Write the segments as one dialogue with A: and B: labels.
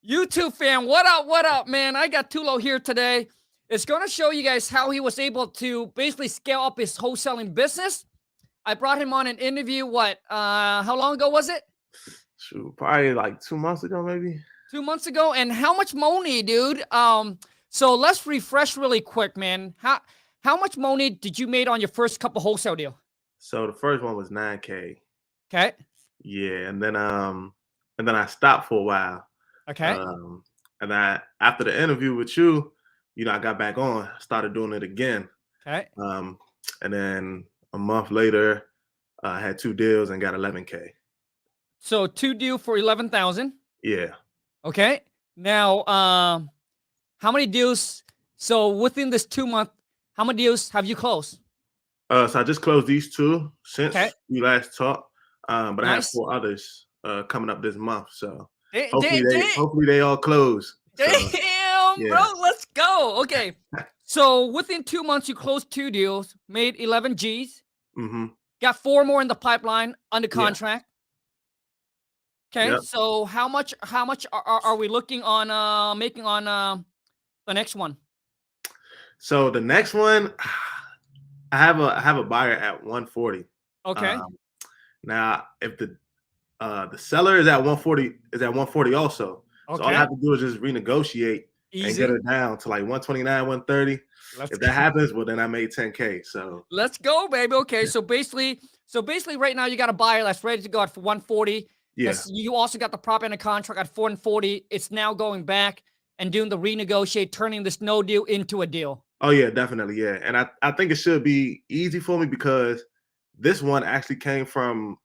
A: YouTube fam, what up, man? I got Tulo here today. It's going to show you guys how he was able to basically scale up his wholesaling business. I brought him on an interview, how long ago was it?
B: Shoot, probably like 2 months ago, maybe.
A: 2 months ago. And how much money, dude? So let's refresh really quick, man. How much money did you made on your first couple wholesale deal?
B: So the first one was 9K.
A: Okay.
B: Yeah, and then I stopped for a while.
A: Okay.
B: And after the interview with you, I got back on, started doing it again.
A: Okay.
B: And then a month later, I had 2 deals and got 11K.
A: So 2 deals for 11,000.
B: Yeah.
A: Okay. Now, how many deals? So within this 2 month, how many deals have you closed?
B: So I just closed these 2 since we last talked. But I have 4 others coming up this month. So hopefully they all close.
A: Damn, bro, let's go. Okay. So within 2 months, you closed 2 deals, made 11 G's.
B: Mm-hmm.
A: Got 4 more in the pipeline under contract. Okay.
B: Yep.
A: So how much are we looking on making on the next one?
B: So the next one, I have a buyer at 140.
A: Okay.
B: Now, if the seller is at 140 also.
A: Okay.
B: So all I have to do is just renegotiate and get it down to like 129, 130. If that happens, well, then I made 10K. So
A: let's go, baby. Okay. So basically right now you got a buyer that's ready to go at 140. Yes. You also got the prop in a contract at 440. It's now going back and doing the renegotiate, turning this no deal into a deal.
B: Oh yeah, definitely. Yeah. And I think it should be easy for me because this one actually came from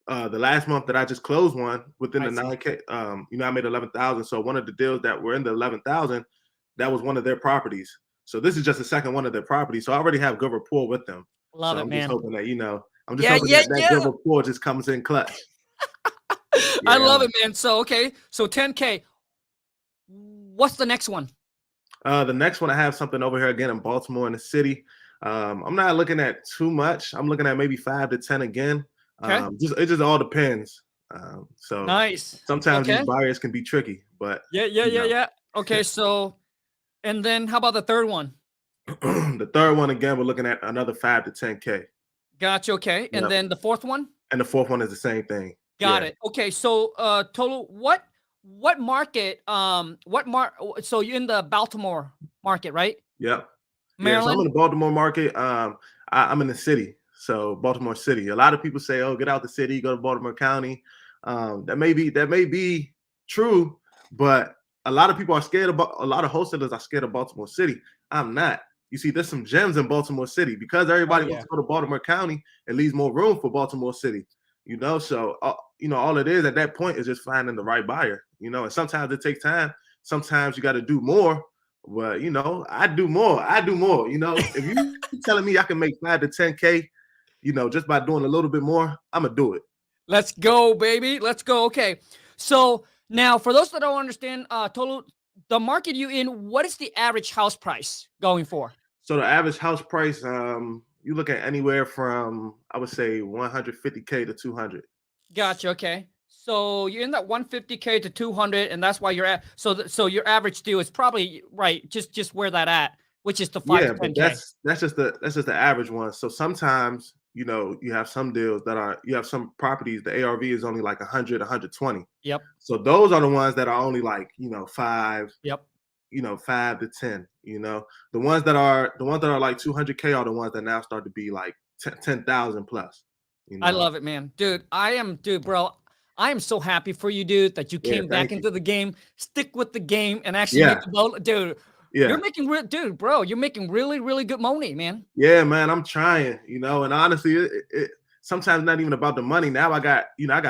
B: the last month that I just closed one within the 9K. I made 11,000. So one of the deals that were in the 11,000, that was one of their properties. So this is just the second one of their properties. So I already have good rapport with them.
A: Love it, man.
B: I'm just hoping that, I'm just hoping that good rapport just comes in clutch.
A: I love it, man. So, okay. So 10K. What's the next one?
B: The next one, I have something over here again in Baltimore in the city. I'm not looking at too much. I'm looking at maybe 5 to 10 again.
A: Okay.
B: It just all depends. So
A: nice.
B: Sometimes these buyers can be tricky, but
A: yeah. Okay, so and then how about the third one?
B: The third one again, we're looking at another 5 to 10K.
A: Gotcha. Okay, and then the fourth one?
B: And the fourth one is the same thing.
A: Got it. Okay, so total what market? So you're in the Baltimore market, right?
B: Yep.
A: Maryland.
B: Yeah, so I'm in the Baltimore market. I'm in the city. So Baltimore City. A lot of people say, "Oh, get out the city, go to Baltimore County." That may be true, but a lot of people are scared about. A lot of wholesalers are scared of Baltimore City. I'm not. You see, there's some gems in Baltimore City because everybody wants to go to Baltimore County. It leaves more room for Baltimore City. So all it is at that point is just finding the right buyer. And sometimes it takes time. Sometimes you got to do more. But I do more. If you telling me I can make 5 to 10K. Just by doing a little bit more, I'm going to do it.
A: Let's go, baby. Let's go. Okay. So now for those that don't understand, total the market you in, what is the average house price going for?
B: So the average house price, you look at anywhere from, I would say 150K to 200.
A: Gotcha. Okay. So you're in that 150K to 200, and that's why you're at. So your average deal is probably right. Just where that at, which is the 5 to 10K.
B: But that's just the average one. So sometimes, you have some deals you have some properties, the ARV is only like 100, 120.
A: Yep.
B: So those are the ones that are only like, 5.
A: Yep.
B: 5 to 10. The ones that are like 200K are the ones that now start to be like 10,000 plus.
A: I love it, man. Dude, bro. I am so happy for you, dude, that you came back into the game, stick with the game, and actually make the ball, dude. Yeah. You're making you're making really, really good money, man.
B: Yeah, man, I'm trying, and honestly, it sometimes not even about the money. Now I got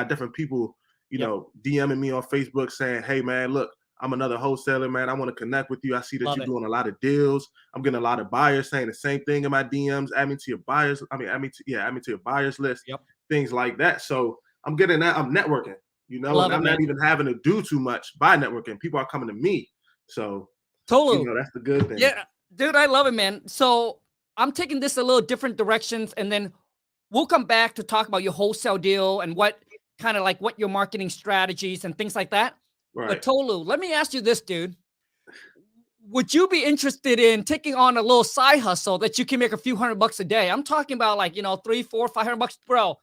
B: different people, DMing me on Facebook saying, "Hey, man, look, I'm another wholesaler, man. I want to connect with you. I see that you're doing a lot of deals. I'm getting a lot of buyers saying the same thing in my DMs. Add me to your buyers. Add me to your buyers list.
A: Yep.
B: Things like that. So I'm getting that. I'm networking, and I'm not even having to do too much by networking. People are coming to me. So
A: totally,
B: that's the good thing.
A: Yeah, dude, I love it, man. So I'm taking this a little different directions, and then we'll come back to talk about your wholesale deal and what kind of like what your marketing strategies and things like that. But Tolu, let me ask you this, dude. Would you be interested in taking on a little side hustle that you can make a few $100 a day? I'm talking about like, 3, 4, $500, bro.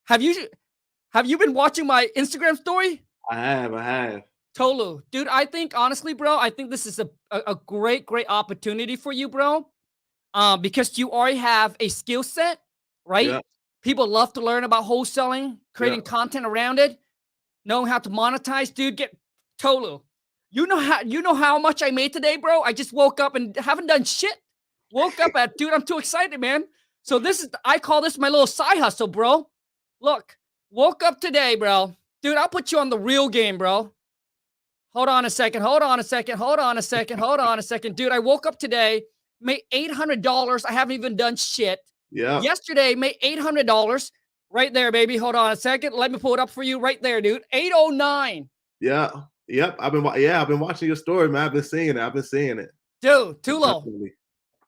A: Have you been watching my Instagram story?
B: I have.
A: Tolu, dude, I think honestly, bro, I think this is a great opportunity for you, bro. Because you already have a skill set, right?
B: Yeah.
A: People love to learn about wholesaling, creating content around it, knowing how to monetize, dude. Get Tolu. You know how much I made today, bro? I just woke up and haven't done shit. Woke up dude, I'm too excited, man. So I call this my little side hustle, bro. Look, woke up today, bro. Dude, I'll put you on the real game, bro. Hold on a second. Dude, I woke up today, made $800. I haven't even done shit.
B: Yeah.
A: Yesterday, made $800. Right there, baby. Hold on a second. Let me pull it up for you right there, dude. 809.
B: Yeah. Yep. I've been watching your story, man. I've been seeing it.
A: Dude, too low.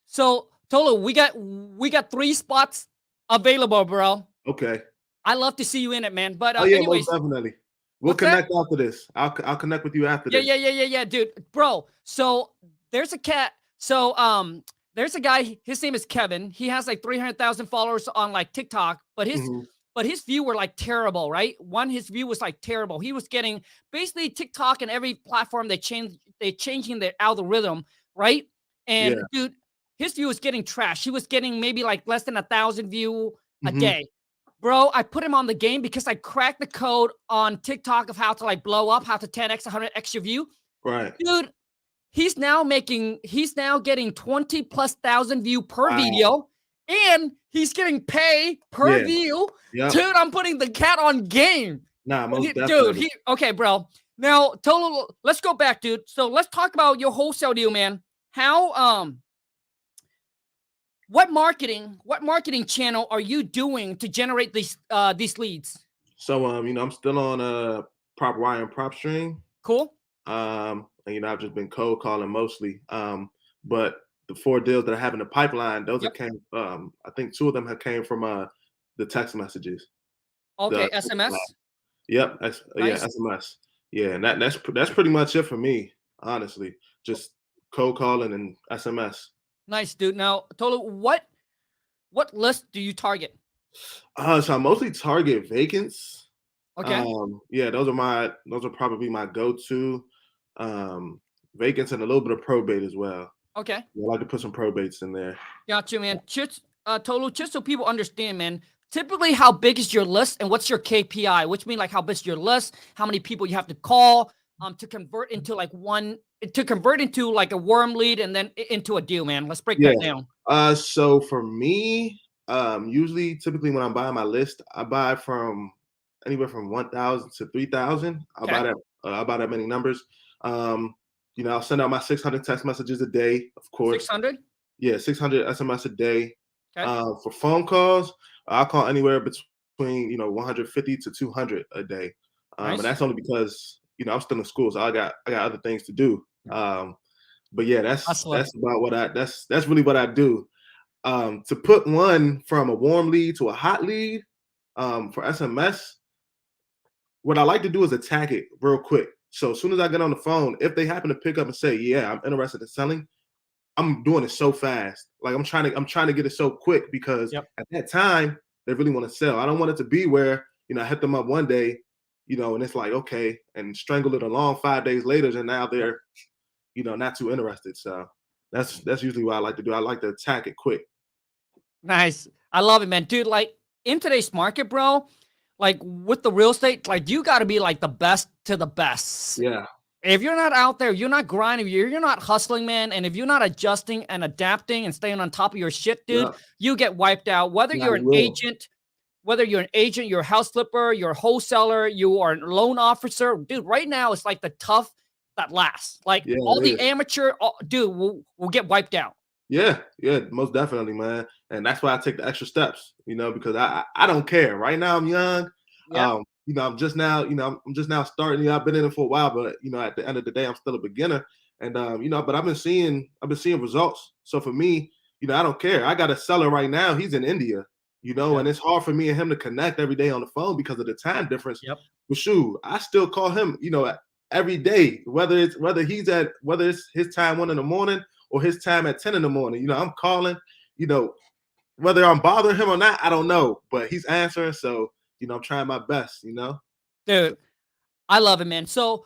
A: So, Tolu, we got 3 spots available, bro.
B: Okay.
A: I love to see you in it, man. But
B: anyways, most definitely. We'll connect after this. I'll connect with you after this.
A: Yeah, dude. Bro, so there's a cat. So there's a guy, his name is Kevin. He has like 300,000 followers on like TikTok, but his view were like terrible, right? His view was like terrible. He was getting basically TikTok and every platform they changing their algorithm, right? And dude, his view was getting trash. He was getting maybe like less than 1,000 views a day. Bro, I put him on the game because I cracked the code on TikTok of how to like blow up, how to 10x, 100x your view.
B: Right.
A: Dude, he's now getting 20,000+ view per video, and he's getting pay per view. Yep. Dude, I'm putting the cat on game.
B: Nah, most definitely.
A: Dude, okay, bro. Now, Tolu, let's go back, dude. So let's talk about your wholesale deal, man. How what marketing channel are you doing to generate these leads?
B: So I'm still on Prop Wire and Prop Stream.
A: Cool.
B: And I've just been cold calling mostly. But the 4 deals that I have in the pipeline, those came I think 2 of them have came from the text messages.
A: Okay, SMS.
B: Yep, nice. Yeah, SMS. Yeah, and that's pretty much it for me, honestly. Just cold calling and SMS.
A: Nice, dude. Now, Tolu, what list do you target?
B: So I mostly target vacants.
A: Okay.
B: Those are probably my go-to. Vacants and a little bit of probate as well.
A: Okay.
B: I like to put some probates in there.
A: Got you, man. Tolu, just so people understand, man. Typically, how big is your list and what's your KPI? Which means like how big is your list, how many people you have to call to convert into like a warm lead and then into a deal, man. Let's break that down.
B: So for me, typically when I'm buying my list, I buy from anywhere from 1,000 to 3,000. I'll buy that many numbers. I'll send out my 600 text messages a day, of course.
A: 600?
B: Yeah, 600 SMS a day.
A: Okay.
B: For phone calls, I'll call anywhere between 150 to 200 a day.
A: Nice.
B: And that's only because I'm still in school, so I got other things to do. But yeah, that's about that's really what I do. To put one from a warm lead to a hot lead for SMS, what I like to do is attack it real quick. So as soon as I get on the phone, if they happen to pick up and say, "Yeah, I'm interested in selling," I'm doing it so fast. Like I'm trying to get it so quick because at that time they really want to sell. I don't want it to be where I hit them up one day, and it's like okay, and strangle it along 5 days later, and now they're not too interested. So that's usually what I like to do. I like to attack it quick.
A: Nice. I love it, man. Dude, like in today's market, bro, like with the real estate, like you got to be like the best to the best.
B: Yeah.
A: If you're not out there, you're not grinding, you're not hustling, man. And if you're not adjusting and adapting and staying on top of your shit, dude, you get wiped out. Whether you're an agent, you're a house flipper, you're a wholesaler, you are a loan officer, dude, right now it's like the tough that lasts. Like all the amateur, dude, will get wiped out.
B: Yeah, most definitely, man. And that's why I take the extra steps, because I don't care. Right now I'm young.
A: Yeah.
B: I'm just now starting. I've been in it for a while, but at the end of the day, I'm still a beginner. And but I've been seeing results. So for me, I don't care. I got a seller right now. He's in India, and it's hard for me and him to connect every day on the phone because of the time difference.
A: Yep.
B: But shoot, I still call him, every day, whether it's his time 1 in the morning or his time at 10 in the morning. You know, I'm calling, you know, whether I'm bothering him or not, I don't know, but he's answering. So, you know, I'm trying my best, you know.
A: Dude, I love it, man. So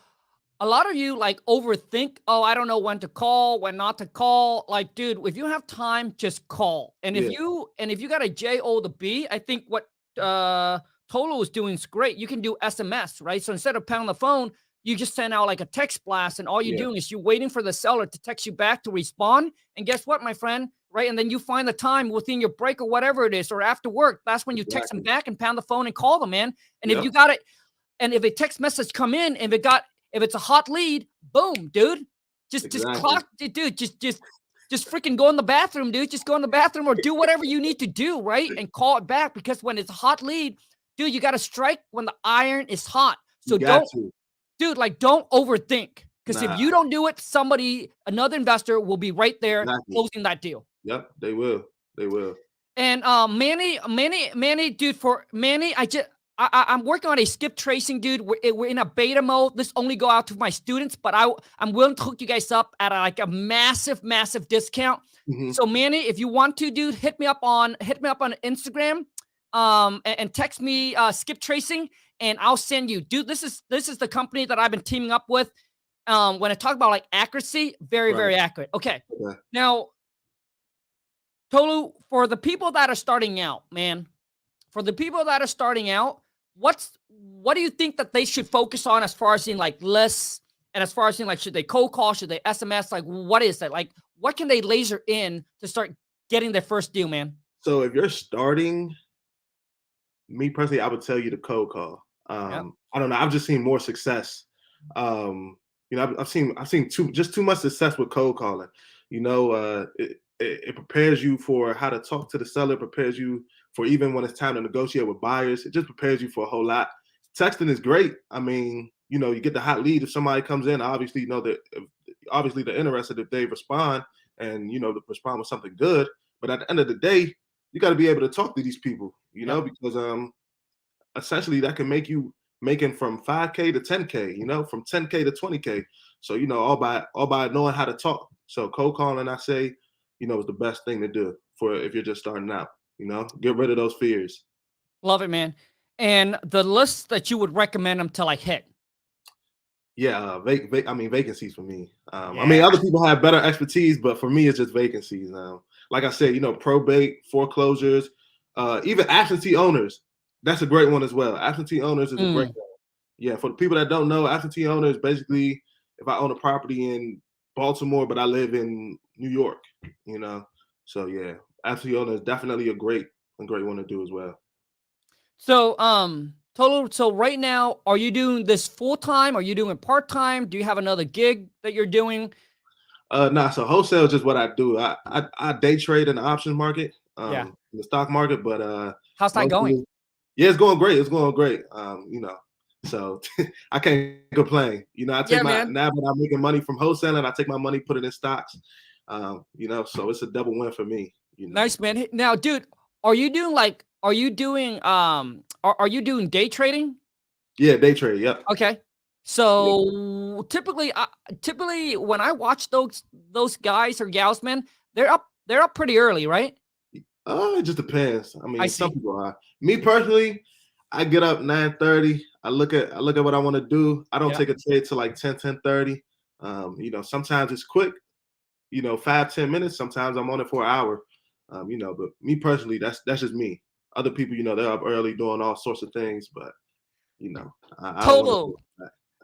A: a lot of you like overthink, oh, I don't know when to call, when not to call. Like, dude, if you have time, just call. And if you got a J-O to B, I think what Tolo is doing is great. You can do SMS, right? So instead of pounding the phone, you just send out like a text blast, and all you're doing is you're waiting for the seller to text you back to respond. And guess what, my friend? Right. And then you find the time within your break or whatever it is, or after work. That's when you text them back and pound the phone and call them, man. And if you got it, and if a text message come in, if it's a hot lead, boom, dude. Just clock, dude. Just freaking go in the bathroom, dude. Just go in the bathroom or do whatever you need to do, right? And call it back, because when it's a hot lead, dude, you got to strike when the iron is hot. So don't overthink, because if you don't do it, another investor will be right there closing that deal.
B: Yep, they will. They will.
A: And Manny, dude, for Manny, I'm working on a skip tracing, dude. We're in a beta mode. This only go out to my students, but I'm willing to hook you guys up at a massive discount. Mm-hmm. So Manny, if you want to, dude, hit me up on Instagram, and text me skip tracing, and I'll send you, dude. This is the company that I've been teaming up with. When I talk about like accuracy, very accurate. Okay. Now, Tolu, for the people that are starting out, man, what do you think that they should focus on as far as in like lists, and as far as in like, should they cold call, should they SMS? Like, what is that? Like, what can they laser in to start getting their first deal, man?
B: So if you're starting, me personally, I would tell you to cold call. I don't know. I've just seen more success. You know, I've seen too much success with cold calling. You know, it prepares you for how to talk to the seller, prepares you for even when it's time to negotiate with buyers. It just prepares you for a whole lot. Texting is great. I mean, you know, you get the hot lead. If somebody comes in, obviously, you know, obviously they're interested if they respond, and, you know, to respond with something good. But at the end of the day, you got to be able to talk to these people, you know, because essentially that can make you making from 5K to 10K, you know, from 10K to 20K. So, you know, all by knowing how to talk. So cold calling, I say, you know, is the best thing to do for if you're just starting out. You know, get rid of those fears.
A: Love it, man. And the list that you would recommend them to like hit.
B: Yeah, vacancies for me. I mean, other people have better expertise, but for me, it's just vacancies. Like I said, you know, probate, foreclosures, even absentee owners. That's a great one as well. Absentee owners is a great one. Yeah, for the people that don't know, absentee owners, basically, if I own a property in Baltimore, but I live in New York, you know. So yeah, absentee owner is definitely a great one to do as well.
A: So, so right now, are you doing this full time? Are you doing it part time? Do you have another gig that you're doing?
B: Nah. So wholesale is just what I do. I day trade in the options market, in the stock market. But
A: how's that going?
B: Yeah, it's going great. It's going great. You know, so I can't complain. You know, now that I'm making money from wholesaling, I take my money, put it in stocks. You know, so it's a double win for me. You know?
A: Nice, man. Now, dude, are you doing day trading?
B: Yeah, day trade. Yep.
A: Okay. So typically when I watch those guys or gals, man, they're up pretty early, right?
B: It just depends. I mean, some people are. Me personally, I get up 9:30. I look at what I want to do. I don't take a trade till like 10:30. You know, sometimes it's quick, you know, 5-10 minutes. Sometimes I'm on it for an hour. You know, but me personally, that's just me. Other people, you know, they're up early doing all sorts of things, but you know,
A: total.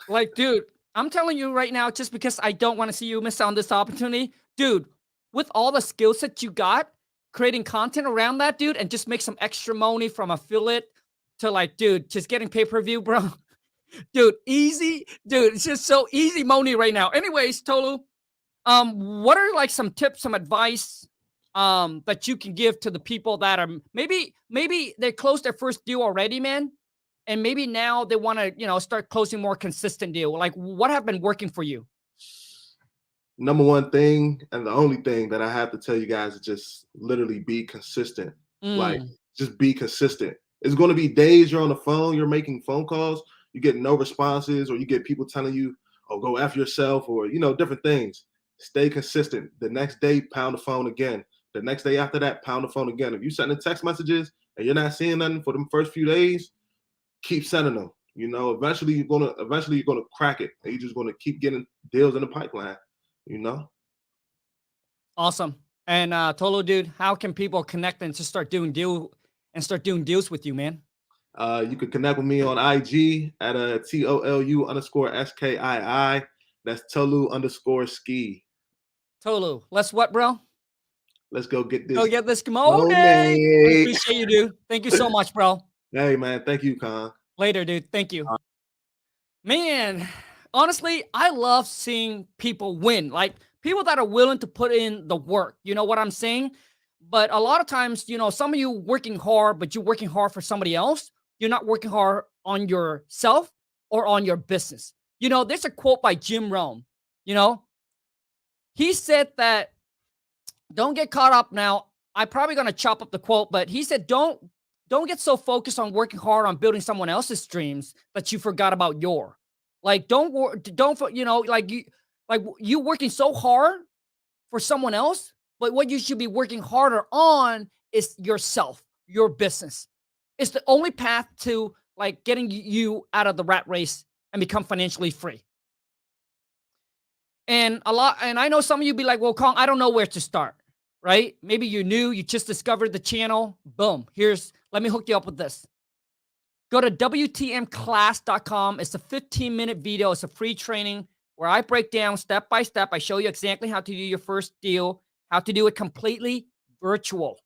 A: Like, dude, I'm telling you right now, just because I don't want to see you miss out on this opportunity, dude, with all the skill sets you got, creating content around that, dude, and just make some extra money from affiliate to like, dude, just getting pay-per-view, bro. Dude, easy. Dude, it's just so easy money right now. Anyways, Tolu, what are like some tips, some advice that you can give to the people that are maybe they closed their first deal already, man, and maybe now they want to, you know, start closing more consistent deal? Like, what have been working for you?
B: Number one thing, and the only thing that I have to tell you guys, is just literally be consistent. Like, just be consistent. It's going to be days you're on the phone, you're making phone calls, you get no responses, or you get people telling you, go F yourself, or, different things. Stay consistent. The next day, pound the phone again. The next day after that, pound the phone again. If you're sending text messages and you're not seeing nothing for them first few days, keep sending them. Eventually you're gonna crack it, and you're just gonna keep getting deals in the pipeline.
A: Awesome. And Tolu, dude, how can people connect and just start doing deals with you, man?
B: You can connect with me on IG at TOLU_SKII. That's Tolu_ski.
A: Tolu, let's what, bro?
B: Let's go get this.
A: Go get this money. I appreciate you, dude. Thank you so much, bro.
B: Hey, man. Thank you, Khang.
A: Later, dude. Thank you. Man, honestly, I love seeing people win. Like, people that are willing to put in the work. You know what I'm saying? But a lot of times, some of you working hard, but you're working hard for somebody else. You're not working hard on yourself or on your business. There's a quote by Jim Rohn. He said that, don't get caught up now. I'm probably going to chop up the quote, but he said, don't get so focused on working hard on building someone else's dreams that you forgot about your. Like, you working so hard for someone else, but what you should be working harder on is yourself, your business. It's the only path to getting you out of the rat race and become financially free. And I know some of you be like, well, Khang, I don't know where to start, right? Maybe you're new, you just discovered the channel. Boom. Let me hook you up with this. Go to WTMclass.com. It's a 15-minute video. It's a free training where I break down step by step. I show you exactly how to do your first deal, how to do it completely virtual.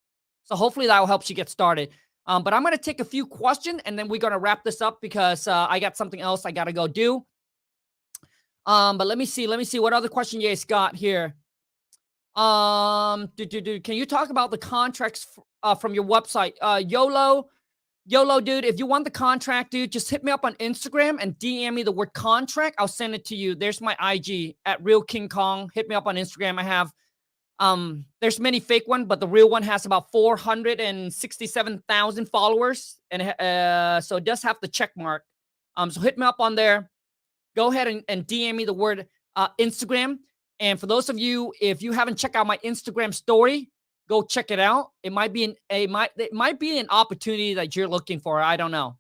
A: So hopefully that will help you get started. But I'm going to take a few questions, and then we're going to wrap this up because I got something else I got to go do. But let me see what other question you guys got here. Can you talk about the contracts from your website? YOLO, dude, if you want the contract, dude, just hit me up on Instagram and DM me the word contract. I'll send it to you. There's my IG at Real King Kong. Hit me up on Instagram. I have, there's many fake ones, but the real one has about 467,000 followers. And so it does have the check mark. So hit me up on there. Go ahead and DM me the word Instagram. And for those of you, if you haven't checked out my Instagram story, go check it out. It might be an opportunity that you're looking for. I don't know.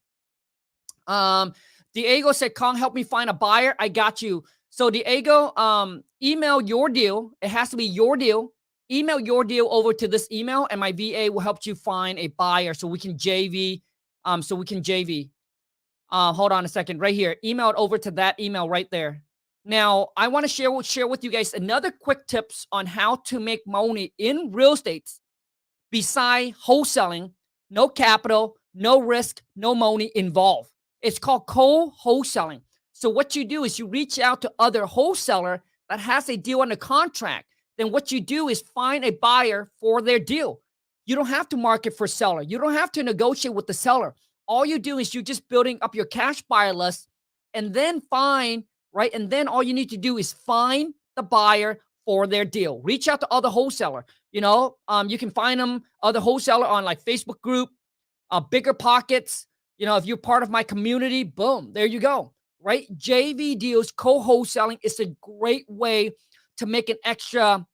A: Diego said, Khang, help me find a buyer. I got you. So Diego, email your deal. It has to be your deal. Email your deal over to this email, and my VA will help you find a buyer so we can JV. Hold on a second. Right here. Email it over to that email right there. Now, I want to share with you guys another quick tips on how to make money in real estate beside wholesaling. No capital, no risk, no money involved. It's called co-wholesaling. So what you do is you reach out to other wholesaler that has a deal under contract. Then what you do is find a buyer for their deal. You don't have to market for seller. You don't have to negotiate with the seller. All you do is you're just building up your cash buyer list, and then right? And then all you need to do is find the buyer for their deal. Reach out to other wholesaler. You can find them, other wholesaler on like Facebook group, Bigger Pockets. If you're part of my community, boom, there you go, right? JV deals, co-wholesaling is a great way to make an extra,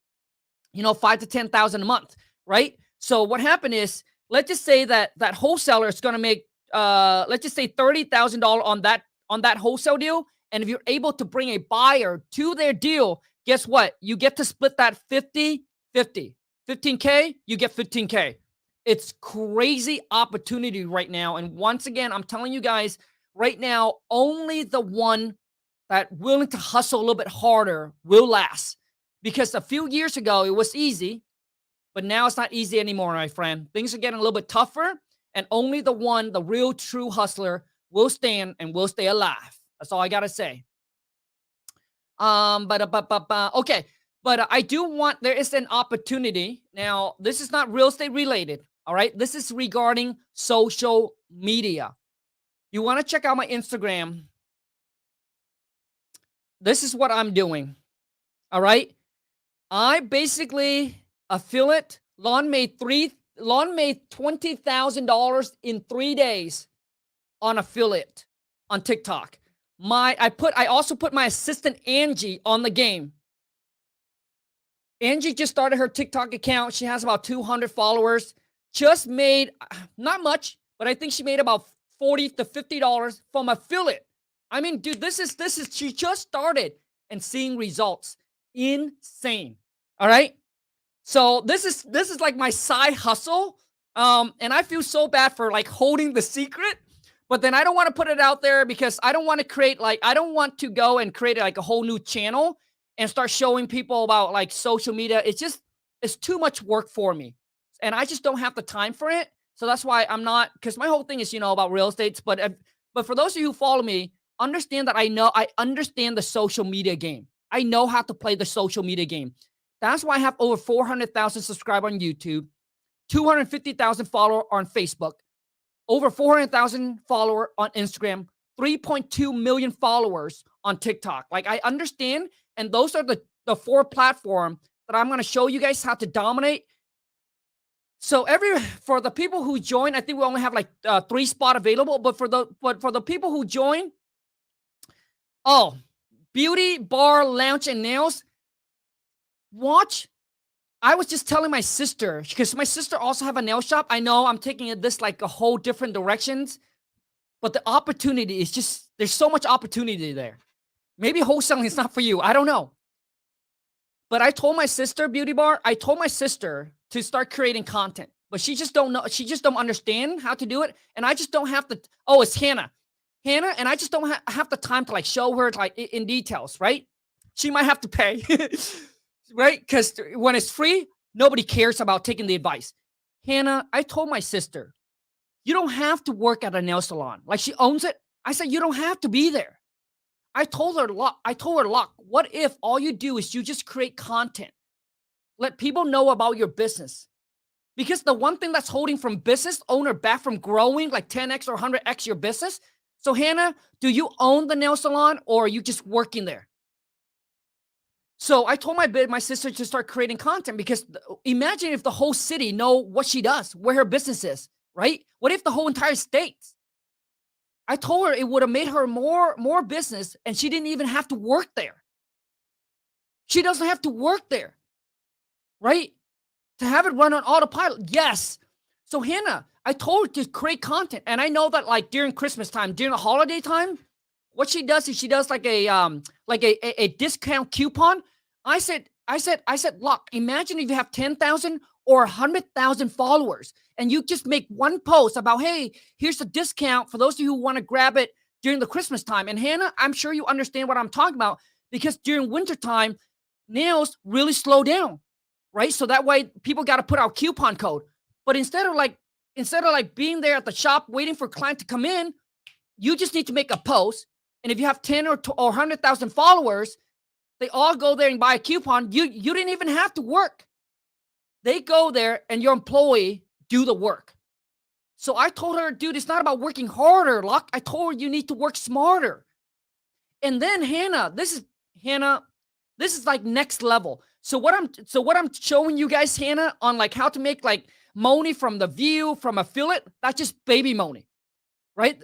A: $5,000 to $10,000 a month, right? So what happened is, let's just say that wholesaler is going to make, let's just say $30,000 on that wholesale deal. And if you're able to bring a buyer to their deal, guess what? You get to split that 50-50. 15K, you get 15K. It's crazy opportunity right now. And once again, I'm telling you guys right now, only the one that willing to hustle a little bit harder will last. Because a few years ago, it was easy, but now it's not easy anymore, my friend. Things are getting a little bit tougher, and only the real true hustler will stand and will stay alive. That's all I gotta say. Okay. But I do want, there is an opportunity. Now, this is not real estate related. All right. This is regarding social media. You want to check out my Instagram. This is what I'm doing. All right. I basically affiliate made $20,000 in 3 days on affiliate on TikTok. I also put my assistant Angie on the game. Angie just started her TikTok account. She has about 200 followers. Just made, not much, but I think she made about $40 to $50 from affiliate. I mean, dude, this is, she just started and seeing results. Insane. All right. So this is like my side hustle. And I feel so bad for like holding the secret, but then I don't want to put it out there because I don't want to create I don't want to go and create like a whole new channel and start showing people about like social media. It's too much work for me. And I just don't have the time for it. So that's why I'm not, because my whole thing is, about real estate. But for those of you who follow me, understand that I understand the social media game. I know how to play the social media game. That's why I have over 400,000 subscribers on YouTube, 250,000 followers on Facebook, over 400,000 followers on Instagram, 3.2 million followers on TikTok. Like, I understand. And those are the 4 platforms that I'm going to show you guys how to dominate. So for the people who join, I think we only have like 3 spots available. But for the people who join, beauty, bar, lounge, and nails. Watch. I was just telling my sister, because my sister also have a nail shop. I know I'm taking this like a whole different directions, but the opportunity is just, there's so much opportunity there. Maybe wholesaling is not for you. I don't know. But I told my sister, beauty bar, I told my sister to start creating content, but she just don't know. She just don't understand how to do it. And I just don't have the, it's Hannah, and I just don't have the time to like show her like in details, right? She might have to pay, right? Because when it's free, nobody cares about taking the advice. Hannah, I told my sister, you don't have to work at a nail salon. Like, she owns it. I said, you don't have to be there. I told her, look, what if all you do is you just create content? Let people know about your business. Because the one thing that's holding from business owner back from growing like 10x or 100x your business. So Hannah, do you own the nail salon or are you just working there? So I told my sister to start creating content, because imagine if the whole city know what she does, where her business is, right? What if the whole entire state? I told her it would have made her more business, and she didn't even have to work there. She doesn't have to work there, right? To have it run on autopilot. Yes. So Hannah, I told her to create content. And I know that like during Christmas time, during the holiday time, what she does is she does like a discount coupon. I said, look, imagine if you have 10,000 or 100,000 followers and you just make one post about, hey, here's a discount for those of you who want to grab it during the Christmas time. And Hannah, I'm sure you understand what I'm talking about, because during wintertime, nails really slow down, right? So that way people got to put out coupon code. But instead of like being there at the shop waiting for a client to come in, you just need to make a post. And if you have 10 or 100,000 followers, they all go there and buy a coupon. You didn't even have to work. They go there and your employee do the work. So I told her, dude, it's not about working harder, Luck. I told her you need to work smarter. And then Hannah, this is like next level. So what I'm showing you guys, Hannah, on like how to make like money from the view, from affiliate, that's just baby money, right?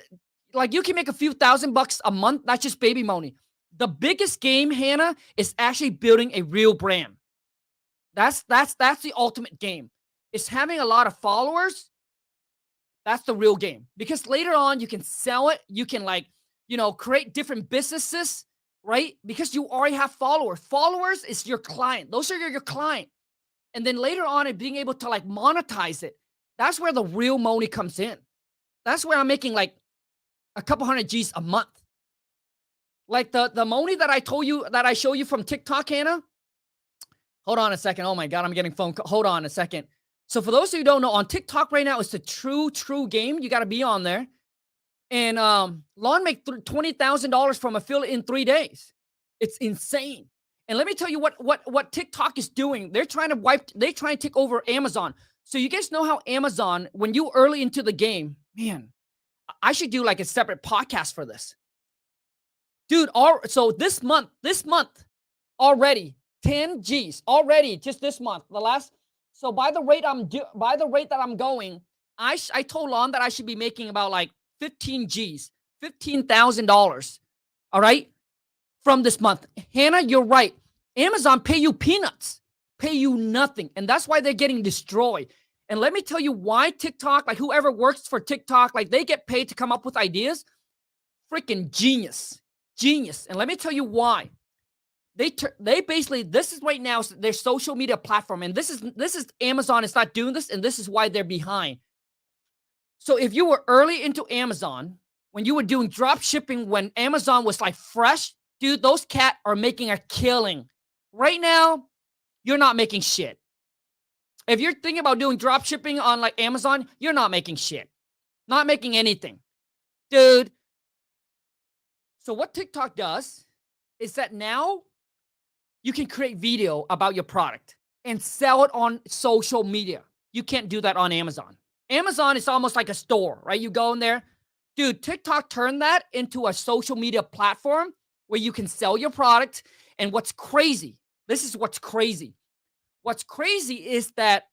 A: Like you can make a few $1,000 a month. That's just baby money. The biggest game, Hannah, is actually building a real brand. That's the ultimate game. It's having a lot of followers. That's the real game, because later on you can sell it. You can create different businesses, right? Because you already have followers. Followers is your client. Those are your client. And then later on, and being able to like monetize it. That's where the real money comes in. That's where I'm making like a couple hundred G's a month. Like the money that I told you, that I show you from TikTok, Hannah. Hold on a second. Oh my God, I'm getting phone call. Hold on a second. So for those of you who don't know, on TikTok right now, it's a true game. You got to be on there. And Lon make $20,000 from affiliate in 3 days. It's insane. And let me tell you what TikTok is doing. They're trying to take over Amazon. So you guys know how Amazon, when you early into the game, man, I should do like a separate podcast for this. Dude, so this month already 10 G's already, just this month. So by the rate that I'm going, I told Lon that I should be making about like 15 G's, $15,000 all right, from this month. Hannah, you're right. Amazon pay you peanuts, pay you nothing. And that's why they're getting destroyed. And let me tell you why TikTok, like whoever works for TikTok, like they get paid to come up with ideas. Freaking genius. And let me tell you why. They basically, this is right now their social media platform. And this is Amazon is not doing this. And this is why they're behind. So if you were early into Amazon, when you were doing drop shipping, when Amazon was like fresh, dude, those cats are making a killing. Right now, you're not making shit. If you're thinking about doing drop shipping on like Amazon, you're not making shit. Not making anything. Dude. So what TikTok does is that now you can create video about your product and sell it on social media. You can't do that on Amazon. Amazon is almost like a store, right? You go in there. Dude, TikTok turned that into a social media platform where you can sell your product. And what's crazy, this is what's crazy. What's crazy is that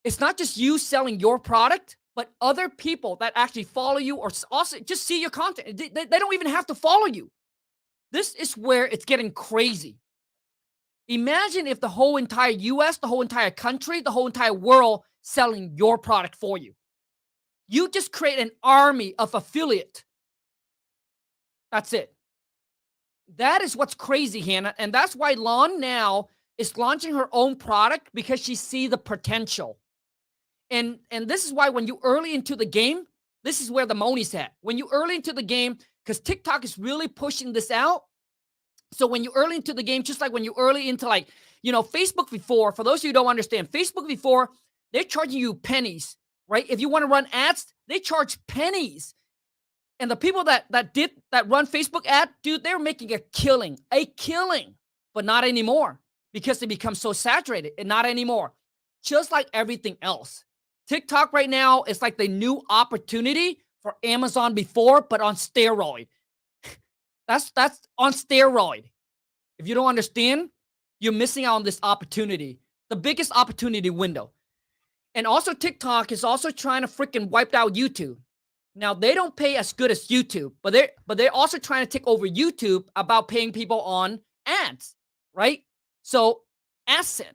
A: it's not just you selling your product, but other people that actually follow you or also just see your content. They don't even have to follow you. This is where it's getting crazy. Imagine if the whole entire US, the whole entire country, the whole entire world selling your product for you. You just create an army of affiliate. That's it. That is what's crazy, Hannah. And that's why Lon now is launching her own product because she sees the potential. And this is why when you early into the game, this is where the money's at. When you early into the game, because TikTok is really pushing this out. So when you early into the game, just like when you early into like, Facebook before, for those of you who don't understand, Facebook before, they're charging you pennies, right? If you want to run ads, they charge pennies. And the people that run Facebook ad, dude, they're making a killing, but not anymore because they become so saturated and not anymore. Just like everything else. TikTok right now is like the new opportunity for Amazon before, but on steroid. That's on steroid. If you don't understand, you're missing out on this opportunity. The biggest opportunity window. And also TikTok is also trying to freaking wipe out YouTube. Now they don't pay as good as YouTube, but they're also trying to take over YouTube about paying people on ads, right? So AdSense.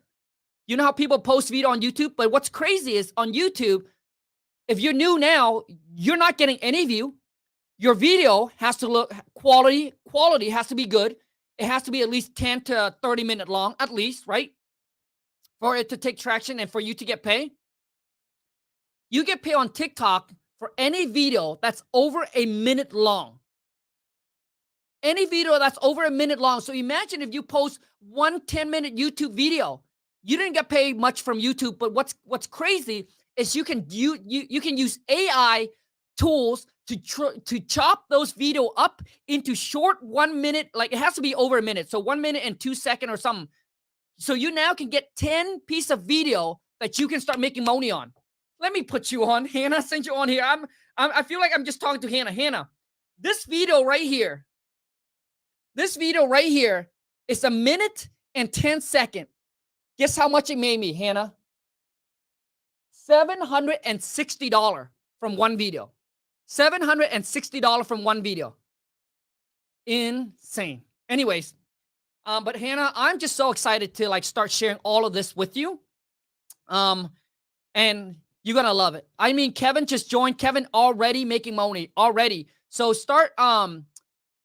A: You know how people post video on YouTube? But what's crazy is on YouTube, if you're new now, you're not getting any view. Your video has to look quality has to be good. It has to be at least 10 to 30 minutes long, at least, right? For it to take traction and for you to get paid. You get paid on TikTok for any video that's over a minute long. Any video that's over a minute long. So imagine if you post one 10-minute YouTube video. You didn't get paid much from YouTube, but what's crazy is you can use AI tools to chop those video up into short 1 minute, like it has to be over a minute, so 1 minute and 2 seconds or something. So you now can get 10 pieces of video that you can start making money on. Let me put you on, Hannah. Send you on here. I feel like I'm just talking to Hannah. Hannah, this video right here is 1 minute and 10 seconds. Guess how much it made me, Hannah? $760 from one video. $760 from one video. Insane. Anyways, but Hannah, I'm just so excited to like start sharing all of this with you. And you're gonna love it. I mean, Kevin just joined. Kevin already making money already. So start.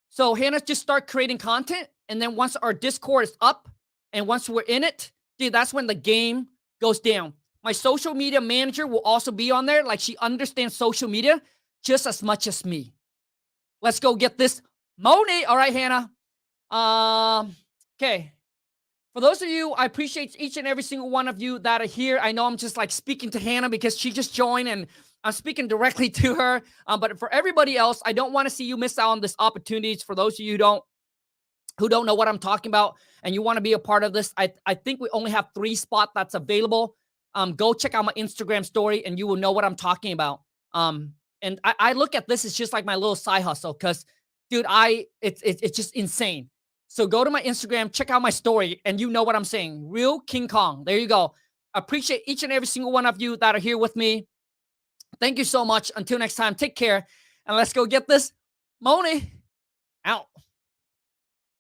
A: So Hannah, just start creating content, and then once our Discord is up, and once we're in it, dude, that's when the game goes down. My social media manager will also be on there. Like she understands social media just as much as me. Let's go get this money. All right, Hannah. Okay. For those of you, I appreciate each and every single one of you that are here. I know I'm just like speaking to Hannah because she just joined and I'm speaking directly to her. But for everybody else, I don't want to see you miss out on this opportunities. For those of you who don't know what I'm talking about and you want to be a part of this, I think we only have 3 spots that's available. Go check out my Instagram story and you will know what I'm talking about. And I look at this as just like my little side hustle because, dude, it's just insane. So go to my Instagram, check out my story, and you know what I'm saying. Real King Kong. There you go. I appreciate each and every single one of you that are here with me. Thank you so much. Until next time, take care, and let's go get this money. Out.